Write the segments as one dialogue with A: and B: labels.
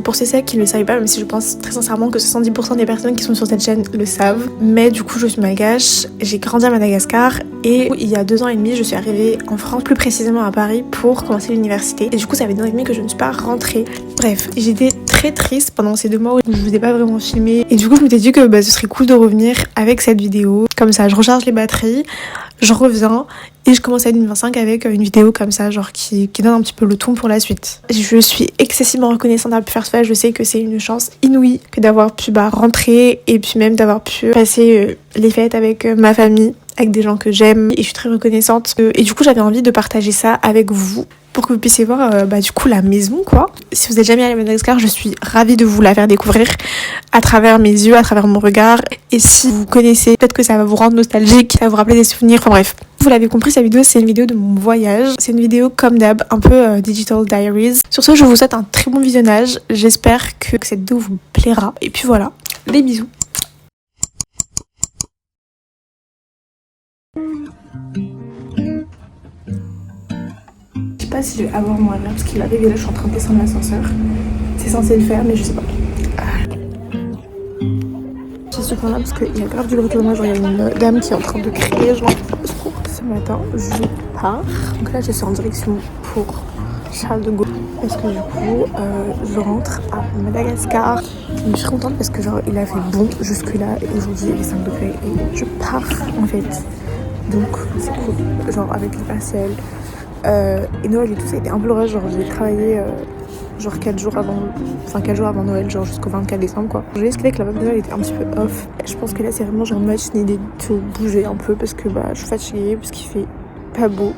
A: pour ceux qui ne le savaient pas, même si je pense très sincèrement que 70% des personnes qui sont sur cette chaîne le savent, mais du coup je suis malgache, j'ai grandi à Madagascar et il y a 2 ans et demi je suis arrivée en France, plus précisément à Paris pour commencer l'université et du coup ça fait 2 ans et demi que je ne suis pas rentrée. Bref, j'étais très triste pendant ces 2 mois où je vous ai pas vraiment filmé et du coup je m'étais dit que ce serait cool de revenir avec cette vidéo, comme ça je recharge les batteries, je reviens et je commence à 2025 avec une vidéo comme ça, genre qui donne un petit peu le ton pour la suite. Je suis excessivement reconnaissante d'avoir pu faire cela, je sais que c'est une chance inouïe que d'avoir pu rentrer et puis même d'avoir pu passer les fêtes avec ma famille, avec des gens que j'aime et je suis très reconnaissante. Et du coup j'avais envie de partager ça avec vous pour que vous puissiez voir du coup la maison quoi. Si vous êtes jamais allé à Madagascar, je suis ravie de vous la faire découvrir à travers mes yeux, à travers mon regard. Et si vous connaissez, peut-être que ça va vous rendre nostalgique, ça va vous rappeler des souvenirs, enfin bref. Vous l'avez compris, cette vidéo c'est une vidéo de mon voyage. C'est une vidéo comme d'hab, un peu Digital Diaries. Sur ce, je vous souhaite un très bon visionnage. J'espère que cette vidéo vous plaira. Et puis voilà, des bisous. Je sais pas si je vais avoir mon avion parce qu'il arrive et là je suis en train de descendre l'ascenseur. C'est censé le faire mais je sais pas. Je suis là parce qu'il y a grave du bruit de moi, genre il y a une dame qui est en train de crier genre ce matin. Je pars. Donc là je suis en direction pour Charles de Gaulle parce que du coup je rentre à Madagascar. Je suis contente parce que genre il a fait bon jusque là et aujourd'hui il est 5 degrés et je pars en fait. Donc c'est cool, genre avec les partiels. Et Noël et tout ça a été un peu le rush, genre j'ai travaillé genre 4 jours avant Noël, genre jusqu'au 24 décembre quoi. J'ai esquivé que la vibe de Noël était un petit peu off. Je pense que là c'est vraiment genre match une idée de bouger un peu parce que je suis fatiguée, parce qu'il fait pas beau.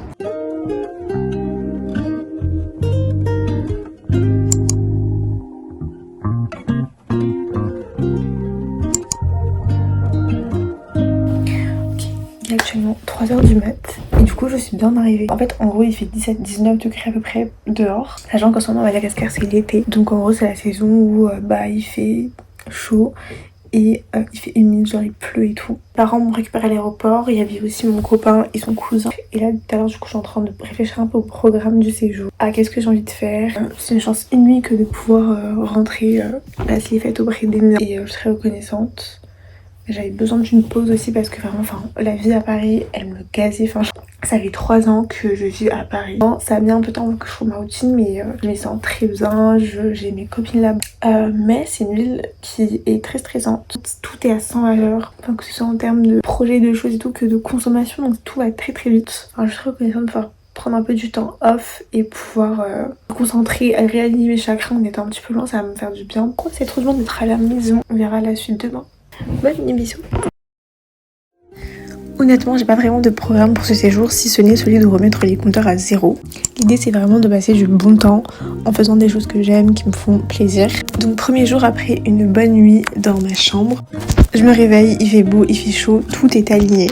A: Il est actuellement 3h du mat et du coup je suis bien arrivée. En fait en gros il fait 17-19 degrés à peu près dehors, sachant qu'en ce moment à Madagascar c'est l'été, donc en gros c'est la saison où il fait chaud et il fait humide, genre il pleut et tout. Mes parents m'ont récupéré à l'aéroport, il y avait aussi mon copain et son cousin. Et là tout à l'heure du coup je suis en train de réfléchir un peu au programme du séjour, à qu'est-ce que j'ai envie de faire. C'est une chance inouïe que de pouvoir rentrer passer les fêtes auprès des miens et je suis très reconnaissante. J'avais besoin d'une pause aussi parce que vraiment, la vie à Paris, elle me gazait. Ça fait 3 ans que je vis à Paris. Ça a mis un peu de temps que je trouve ma routine, mais je me sens très bien. J'ai mes copines là-bas. Mais c'est une ville qui est très stressante. Tout est à 100 à l'heure. Que ce soit en termes de projets, de choses et tout, que de consommation. Donc tout va très très vite. Je suis très reconnaissante de pouvoir prendre un peu du temps off et pouvoir me concentrer, réaligner mes chakras en étant un petit peu loin. Ça va me faire du bien. C'est trop bien d'être à la maison. On verra la suite demain. Bonne émission. Honnêtement, j'ai pas vraiment de programme pour ce séjour, si ce n'est celui de remettre les compteurs à 0. L'idée c'est vraiment de passer du bon temps en faisant des choses que j'aime, qui me font plaisir. Donc premier jour après une bonne nuit dans ma chambre, je me réveille, il fait beau, il fait chaud, tout est aligné.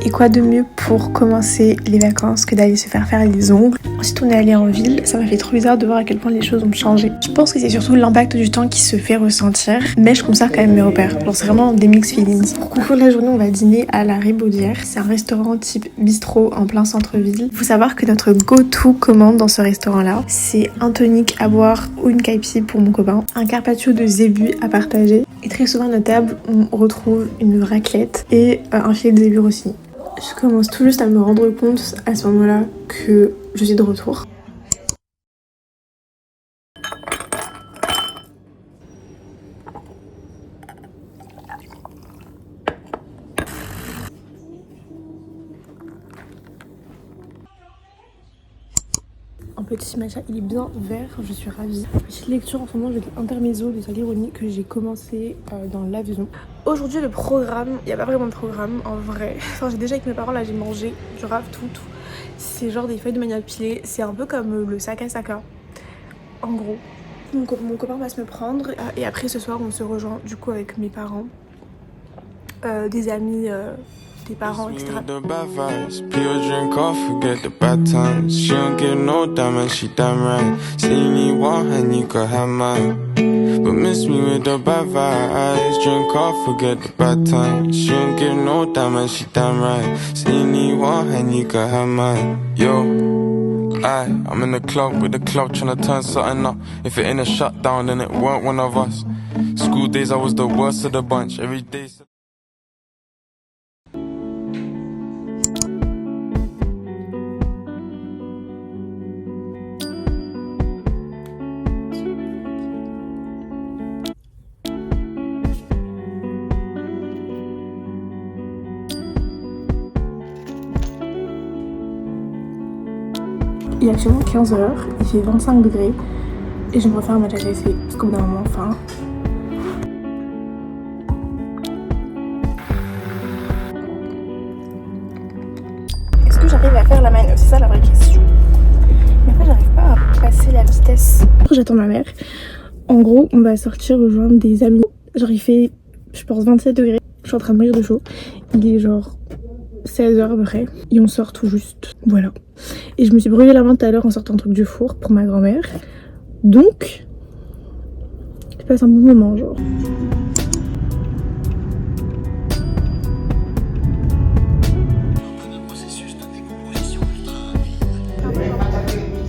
A: Et quoi de mieux pour commencer les vacances que d'aller se faire les ongles. Ensuite on est allé en ville, ça m'a fait trop bizarre de voir à quel point les choses ont changé. Je pense que c'est surtout l'impact du temps qui se fait ressentir, mais je conserve quand même mes repères. Genre c'est vraiment des mixed feelings. Pour conclure la journée, on va dîner à la Ribaudière. C'est un restaurant type bistrot en plein centre-ville. Il faut savoir que notre go-to commande dans ce restaurant-là, c'est un tonic à boire ou une caipi pour mon copain, un carpaccio de zébu à partager. Et très souvent à notre table, on retrouve une raclette et un filet de zébu aussi. Je commence tout juste à me rendre compte à ce moment-là que je suis de retour. Un petit matcha, il est bien vert, je suis ravie. Petite lecture en ce moment, je lis Intermezzo de Sally Rooney que j'ai commencé dans l'avion. Aujourd'hui le programme, il n'y a pas vraiment de programme en vrai. J'ai déjà avec mes parents là, j'ai mangé du rave tout. C'est genre des feuilles de manioc pilées, c'est un peu comme le saka saka en gros. Mon copain va se me prendre et après ce soir on se rejoint du coup avec mes parents, des amis, des parents, etc. But miss me with the bad vibes. Drink off, forget the bad times. She don't give no damn and she damn right. See me one and you could have mine. Yo,
B: Aye, I'm in the club with the club trying to turn something up. If it ain't a shutdown, then it weren't one of us. School days, I was the worst of the bunch. Every day.
A: Il est actuellement 15h, il fait 25 degrés et je me refais un matcha café parce qu'au bout d'un moment, enfin. Est-ce que j'arrive à faire la manœuvre? C'est ça la vraie question. Mais après, j'arrive pas à passer la vitesse. J'attends ma mère. En gros, on va sortir rejoindre des amis. Genre, il fait, je pense, 27 degrés. Je suis en train de mourir de chaud. Il est genre 16h à peu près et on sort tout juste, voilà. Et je me suis brûlé la main tout à l'heure en sortant un truc du four pour ma grand-mère, donc je passe un bon moment genre.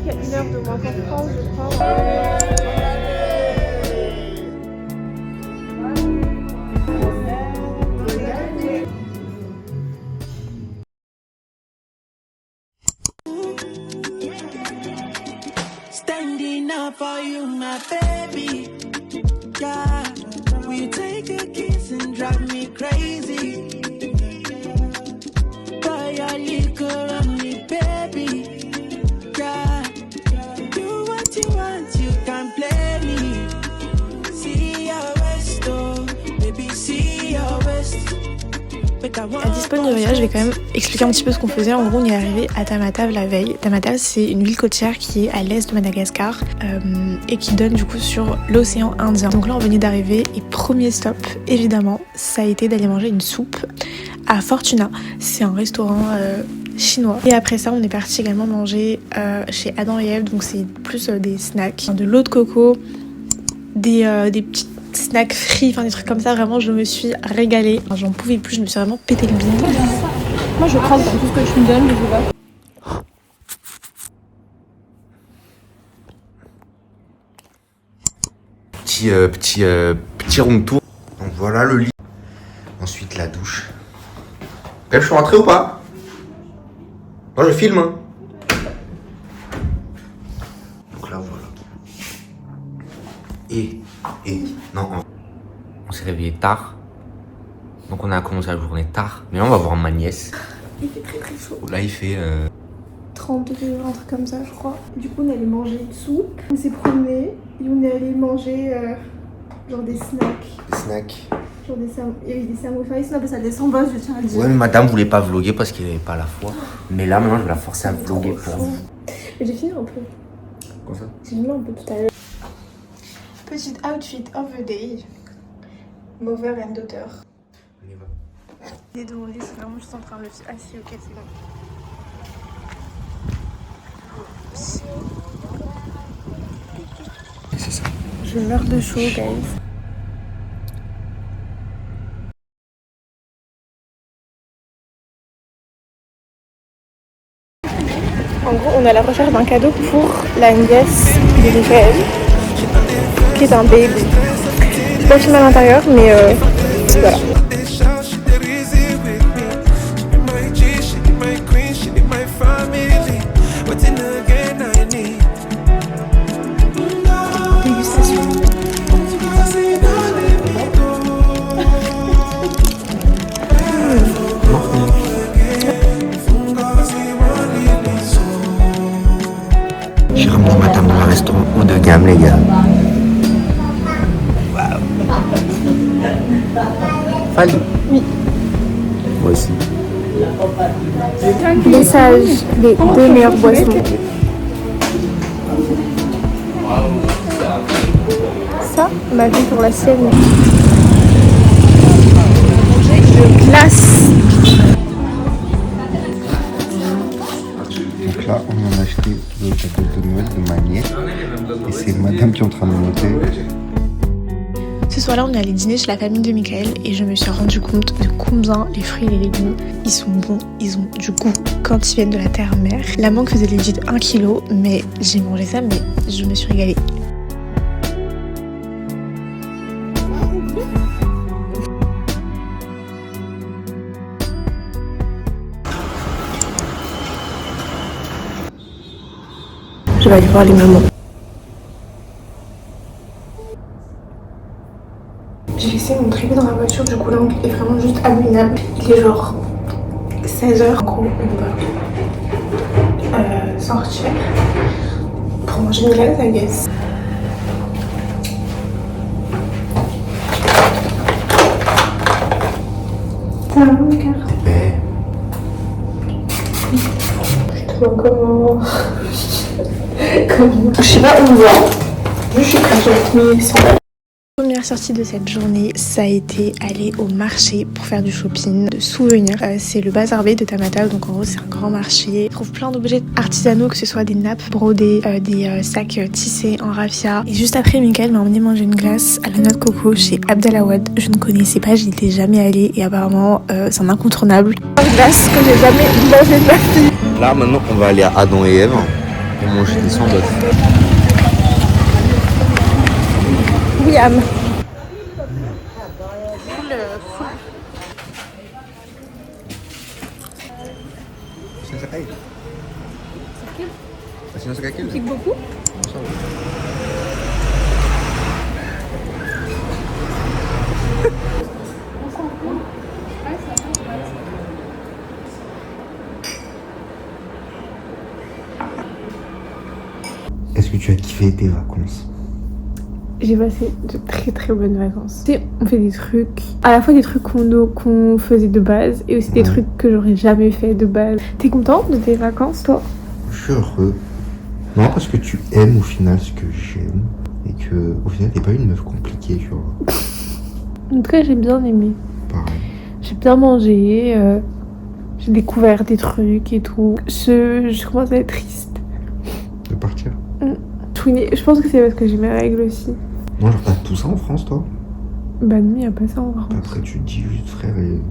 A: Il y a 1 heure de moins qu'en France, je crois.
C: Standing up for you, my baby. Yeah, will you take a kiss and drive me crazy? Buy your liquor on me, baby. Yeah, do what you want, you can play me. See your waist, oh, baby, see your waist.
A: À Disponiria, je vais quand même expliquer un petit peu ce qu'on faisait. En gros, on est arrivé à Tamatave la veille. Tamatave, c'est une ville côtière qui est à l'est de Madagascar et qui donne du coup sur l'océan Indien. Donc là, on venait d'arriver et premier stop, évidemment, ça a été d'aller manger une soupe à Fortuna. C'est un restaurant chinois. Et après ça, on est parti également manger chez Adam et Ève. Donc c'est plus des snacks, de l'eau de coco, des petits snacks frits, enfin des trucs comme ça. Vraiment, je me suis régalée. Enfin, j'en pouvais plus, je me suis vraiment pété le bide. Moi, je prends dans tout ce que tu me donnes, je sais pas.
D: Petit room tour. Donc voilà le lit. Ensuite la douche. Je suis rentré ou pas? Moi je filme. Hein. Donc là voilà. Non. On s'est réveillé tard. Donc on a commencé la journée tard. Mais là on va voir ma nièce.
A: Il fait très très chaud.
D: Là il fait
A: 30 degrés, un truc comme ça, je crois. Du coup, on est allé manger une soupe. On s'est promené et on est allé manger genre des snacks.
D: Des snacks.
A: Genre il y avait des samoussas, on appelle ça des sambos, je tiens à le dire.
D: Ouais, mais madame voulait pas vlogger parce qu'elle avait pas la foi. Mais là maintenant je vais la forcer à vlogger pour vous.
A: Mais j'ai fini un peu.
D: Comme ça.
A: J'ai fini un peu tout à l'heure. Petit outfit of the day. Mother and daughter.
D: On y va.
A: Il est devant le lit, je suis vraiment juste en train de le faire. Ah si, ok, c'est bon.
D: C'est ça.
A: Je meurs de chaud, guys. En gros, on est à la recherche d'un cadeau pour la nièce de Michael, qui est un baby. Je peux pas filmer à l'intérieur, mais voilà. Dégustation.
D: J'ai ramené madame dans un restaurant haut de gamme, les gars. Waouh. Fali.
A: Oui.
D: Moi aussi.
A: Les sages, les 2 meilleures boissons. Ça, ma vie pour la sienne. Je glace.
D: Donc là, on a acheté le cadeau de Noël de ma nièce. Et c'est madame qui est en train de monter.
A: Ce soir-là, on est allé dîner chez la famille de Michael et je me suis rendu compte de combien les fruits et les légumes, ils sont bons, ils ont du goût quand ils viennent de la terre-mère. La mangue faisait legit 1 kg, mais j'ai mangé ça, mais je me suis régalée. Je vais aller voir les mamans. J'ai laissé mon trépied dans la voiture, du coup l'angle est vraiment juste abominable. Il est genre 16h. En gros, on va sortir pour manger une glace, I guess. Ça va mon cœur? Je te vois comment... Je sais pas où on va. Je suis prête, mais sans... Première sortie de cette journée, ça a été aller au marché pour faire du shopping, de souvenirs. C'est le Bazar Bay de Tamatave, donc en gros c'est un grand marché. On trouve plein d'objets artisanaux, que ce soit des nappes brodées, des sacs tissés en raffia. Et juste après, Michael m'a emmené manger une glace à la noix de coco chez Abdelawad. Je ne connaissais pas, j'y étais jamais allée et apparemment c'est un incontournable. Une glace que j'ai jamais mangée de ma vie.
D: Là maintenant on va aller à Adam et Ève pour manger des sandwichs.
A: William.
E: Pique beaucoup.
D: Est-ce que tu as kiffé tes vacances?
A: J'ai passé de très très bonnes vacances. Tu sais, on fait des trucs, à la fois des trucs qu'on faisait de base et aussi des trucs que j'aurais jamais fait de base. T'es content de tes vacances, toi?
D: Je suis heureux. Non, parce que tu aimes au final ce que j'aime et que au final t'es pas une meuf compliquée, tu vois.
A: En tout cas, j'ai bien aimé.
D: Pareil.
A: J'ai bien mangé, j'ai découvert des trucs et tout. Je commence à être triste.
D: De partir?
A: Je pense que c'est parce que j'ai mes règles aussi.
D: Non, genre t'as tout ça en France, toi?
A: Bah non, y a pas ça en France.
D: Après tu te dis juste frère et...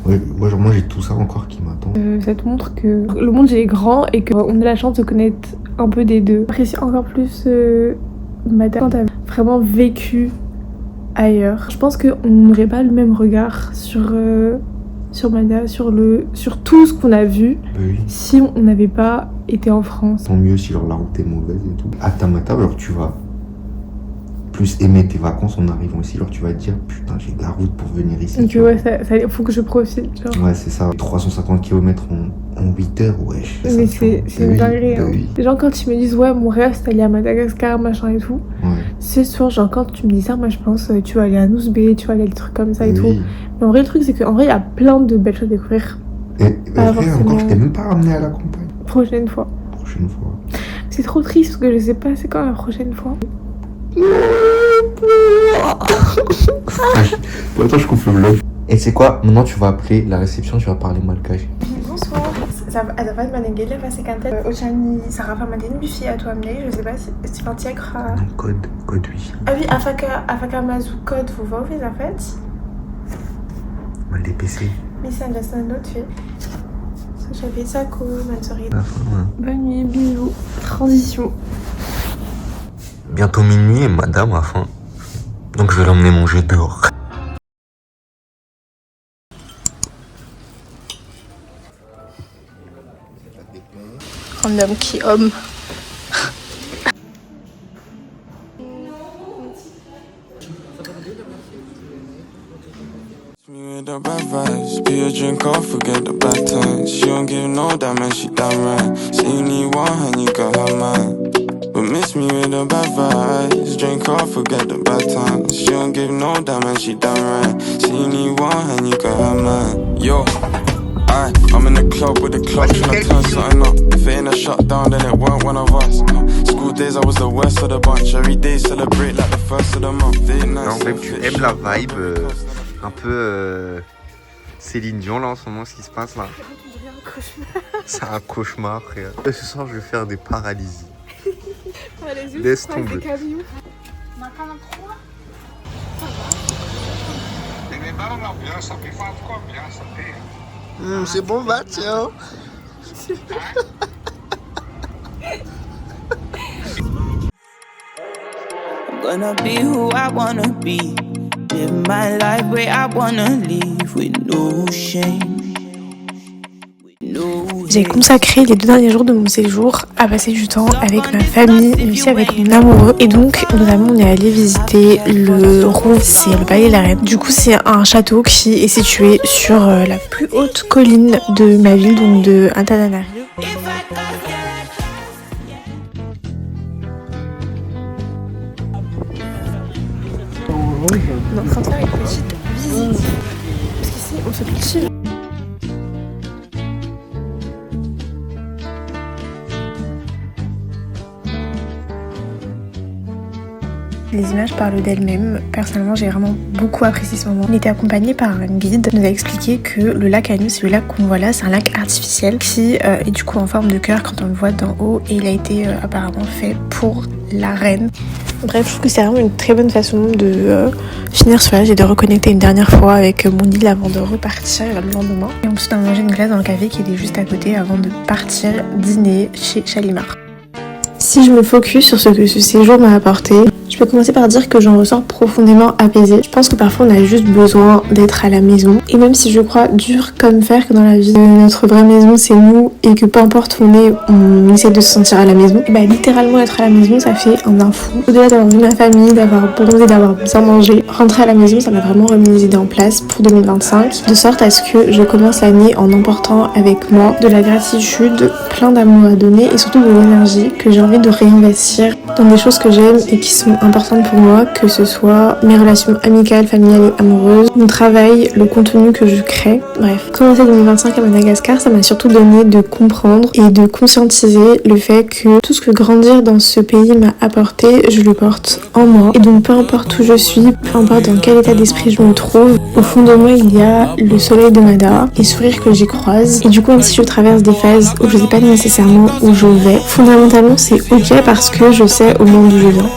D: Ouais, genre moi j'ai tout ça encore qui m'attend.
A: Ça te montre que le monde est grand et qu'on a la chance de connaître un peu des deux. J'apprécie encore plus madame quand t'as vraiment vécu ailleurs. Je pense qu'on n'aurait pas le même regard sur Mada, sur tout ce qu'on a vu,
D: Oui.
A: si on n'avait pas été en France.
D: Tant mieux si genre la route est mauvaise et tout. À Tamatave, alors tu vas plus aimer tes vacances en arrivant ici, genre tu vas te dire putain j'ai de la route pour venir ici.
A: Tu vois, ça faut que je profite, genre.
D: Ouais, c'est ça. 350 km en 8 heures, wesh.
A: Mais c'est une dinguerie. Hein.
D: Oui.
A: Les gens, quand ils me disent, ouais, mon rêve, c'est aller à Madagascar, machin et tout,
D: Ouais.
A: c'est sûr, genre, quand tu me dis ça, moi, je pense, tu vas aller à Nouzbé, tu vas aller à des trucs comme ça et tout. Mais en vrai, le truc, c'est qu'en vrai, il y a plein de belles choses à découvrir.
D: Et
A: Pas
D: frère,
A: forcément.
D: encore, je t'ai même pas ramené à la campagne.
A: Prochaine fois.
D: Prochaine fois.
A: C'est trop triste parce que je sais pas c'est quand la prochaine fois.
D: Pour attends, je coupe le vlog. Et c'est quoi? Maintenant, tu vas appeler la réception, tu vas parler malgache.
A: Bonsoir. Azafat Manengele Vasekantet Ochani Sarafa Madeni Bifi à toi amener. Je sais pas si tu vas dire.
D: Non, code wifi.
A: Ah oui, Afaka Mazu code vous va ouvrir en fait.
D: Mal des PC.
A: Mais c'est un autre fait. J'avais ça comme Mansouri.
D: La fin, hein.
A: Bonne nuit, bisous. Transition.
D: Bientôt minuit et madame a faim. Donc je vais l'emmener manger dehors.
A: Un homme qui homme.
B: Me with the bad vibes, be a drink off, forget the bad times. She don't give no damn and she damn right. Say you need one and you got her mind. But miss me with the bad vibes, drink off, forget the bad times. She don't give no damn and she damn right. Say you need one and you got her mind. Yo, I'm in the club with the club tryna turn something up. If it ain't a shutdown, then it weren't one of us. School days, I was the worst of the bunch. Every day celebrate like the first of the month.
D: Non, babe, tu aimes la vibe un peu Céline Dion là en ce moment, ce qui se passe là. C'est un cauchemar, frère. Ce soir, je vais faire des paralysies. Laisse tomber. C'est bon, bah tiens.
C: I'm gonna be who I wanna be. Live my life where I wanna live with no shame.
A: J'ai consacré les 2 derniers jours de mon séjour à passer du temps avec ma famille, mais aussi avec mon amoureux. Et donc, notamment, on est allé visiter le Rouvre, c'est le Palais de la Reine. Du coup, c'est un château qui est situé sur la plus haute colline de ma ville, donc de Antananarivo. On est en train de faire une petite visite. Parce qu'ici, on se cultive. Les images parlent d'elles-mêmes. Personnellement, j'ai vraiment beaucoup apprécié ce moment. On était accompagné par un guide qui nous a expliqué que le lac Agneau, c'est le lac qu'on voit là, c'est un lac artificiel qui est du coup en forme de cœur quand on le voit d'en haut, et il a été apparemment fait pour la reine. Bref, je trouve que c'est vraiment une très bonne façon de finir ce voyage et de reconnecter une dernière fois avec mon île avant de repartir le lendemain. Et en plus, on a mangé une glace dans le café qui était juste à côté avant de partir dîner chez Chalimar. Si je me focus sur ce que ce séjour m'a apporté, je peux commencer par dire que j'en ressors profondément apaisée. Je pense que parfois on a juste besoin d'être à la maison. Et même si je crois dur comme fer que dans la vie, notre vraie maison c'est nous, et que peu importe où on est, on essaie de se sentir à la maison. Et bah littéralement être à la maison, ça fait un bien fou. Au-delà d'avoir vu ma famille, d'avoir bronzé, d'avoir bien mangé, rentrer à la maison, ça m'a vraiment remis les idées en place pour 2025. De sorte à ce que je commence l'année en emportant avec moi de la gratitude, plein d'amour à donner et surtout de l'énergie que j'ai envie de réinvestir dans des choses que j'aime et qui sont importantes pour moi, que ce soit mes relations amicales, familiales et amoureuses, mon travail, le contenu que je crée. Bref, commencer 2025 à Madagascar, ça m'a surtout donné de comprendre et de conscientiser le fait que tout ce que grandir dans ce pays m'a apporté, je le porte en moi. Et donc peu importe où je suis, peu importe dans quel état d'esprit je me trouve, au fond de moi il y a le soleil de Mada, les sourires que j'y croise. Et du coup, même si je traverse des phases où je sais pas nécessairement où je vais, fondamentalement c'est ok parce que je sais au monde où je viens.